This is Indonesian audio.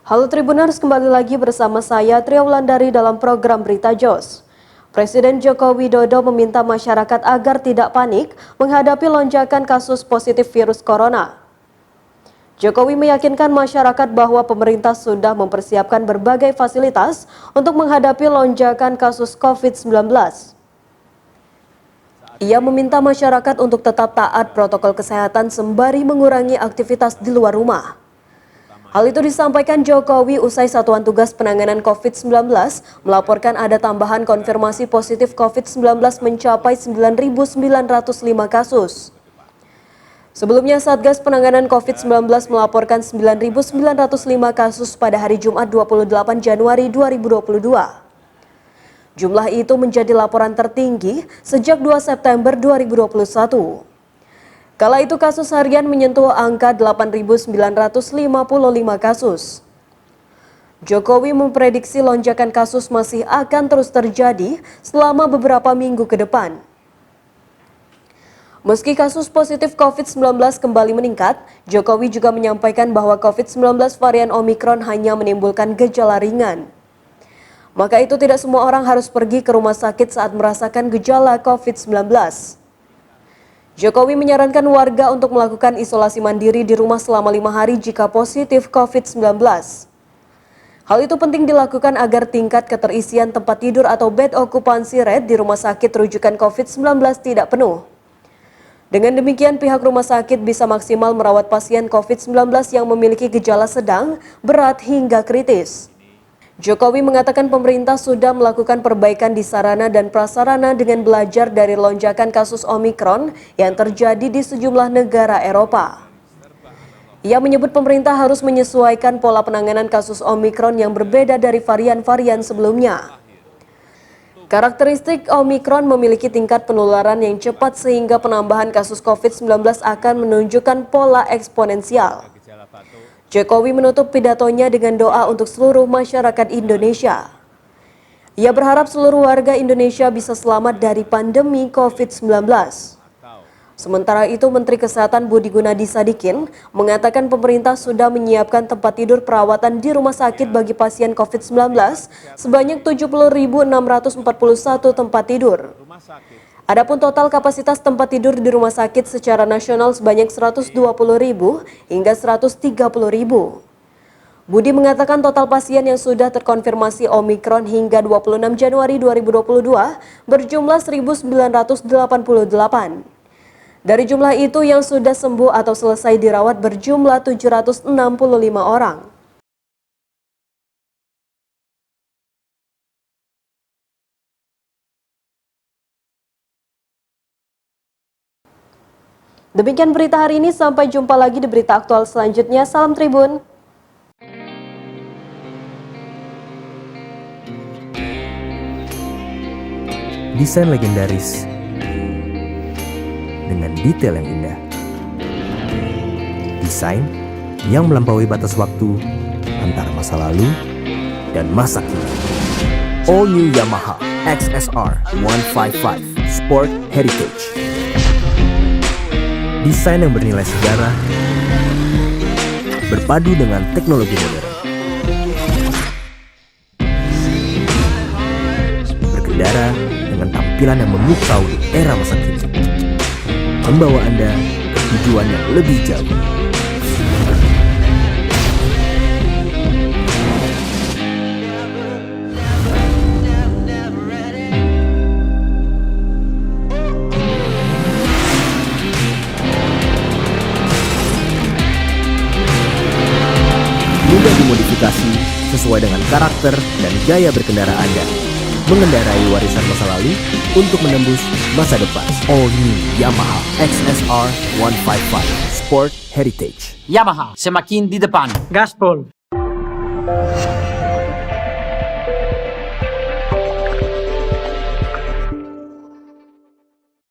Halo Tribuners, kembali lagi bersama saya Tria Wulandari dalam program Berita JOS. Presiden Joko Widodo meminta masyarakat agar tidak panik menghadapi lonjakan kasus positif virus corona. Jokowi meyakinkan masyarakat bahwa pemerintah sudah mempersiapkan berbagai fasilitas untuk menghadapi lonjakan kasus COVID-19. Ia meminta masyarakat untuk tetap taat protokol kesehatan sembari mengurangi aktivitas di luar rumah. Hal itu disampaikan Jokowi usai Satuan Tugas Penanganan COVID-19 melaporkan ada tambahan konfirmasi positif COVID-19 mencapai 9.905 kasus. Sebelumnya Satgas Penanganan COVID-19 melaporkan 9.905 kasus pada hari Jumat 28 Januari 2022. Jumlah itu menjadi laporan tertinggi sejak 2 September 2021. Kala itu kasus harian menyentuh angka 8.955 kasus. Jokowi memprediksi lonjakan kasus masih akan terus terjadi selama beberapa minggu ke depan. Meski kasus positif COVID-19 kembali meningkat, Jokowi juga menyampaikan bahwa COVID-19 varian Omikron hanya menimbulkan gejala ringan. Maka itu tidak semua orang harus pergi ke rumah sakit saat merasakan gejala COVID-19. Jokowi menyarankan warga untuk melakukan isolasi mandiri di rumah selama 5 hari jika positif COVID-19. Hal itu penting dilakukan agar tingkat keterisian tempat tidur atau bed occupancy rate di rumah sakit rujukan COVID-19 tidak penuh. Dengan demikian, pihak rumah sakit bisa maksimal merawat pasien COVID-19 yang memiliki gejala sedang, berat hingga kritis. Jokowi mengatakan pemerintah sudah melakukan perbaikan di sarana dan prasarana dengan belajar dari lonjakan kasus Omikron yang terjadi di sejumlah negara Eropa. Ia menyebut pemerintah harus menyesuaikan pola penanganan kasus Omikron yang berbeda dari varian-varian sebelumnya. Karakteristik Omikron memiliki tingkat penularan yang cepat sehingga penambahan kasus COVID-19 akan menunjukkan pola eksponensial. Jokowi menutup pidatonya dengan doa untuk seluruh masyarakat Indonesia. Ia berharap seluruh warga Indonesia bisa selamat dari pandemi COVID-19. Sementara itu, Menteri Kesehatan Budi Gunadi Sadikin mengatakan pemerintah sudah menyiapkan tempat tidur perawatan di rumah sakit bagi pasien COVID-19 sebanyak 70.641 tempat tidur. Adapun total kapasitas tempat tidur di rumah sakit secara nasional sebanyak 120.000 hingga 130.000. Budi mengatakan total pasien yang sudah terkonfirmasi Omikron hingga 26 Januari 2022 berjumlah 1.988. Dari jumlah itu yang sudah sembuh atau selesai dirawat berjumlah 765 orang. Demikian berita hari ini, sampai jumpa lagi di berita aktual selanjutnya. Salam Tribun. Desain legendaris dengan detail yang indah. Desain yang melampaui batas waktu antara masa lalu dan masa kini. All New Yamaha XSR 155 Sport Heritage. Desain yang bernilai sejarah berpadu dengan teknologi modern. Berkendara dengan tampilan yang memukau di era masa kini. Membawa Anda ke tujuan yang lebih jauh. Mudah dimodifikasi sesuai dengan karakter dan gaya berkendara Anda. Mengendarai warisan masa lalu untuk menembus masa depan. All New Yamaha XSR 155 Sport Heritage. Yamaha, semakin di depan. Gaspol.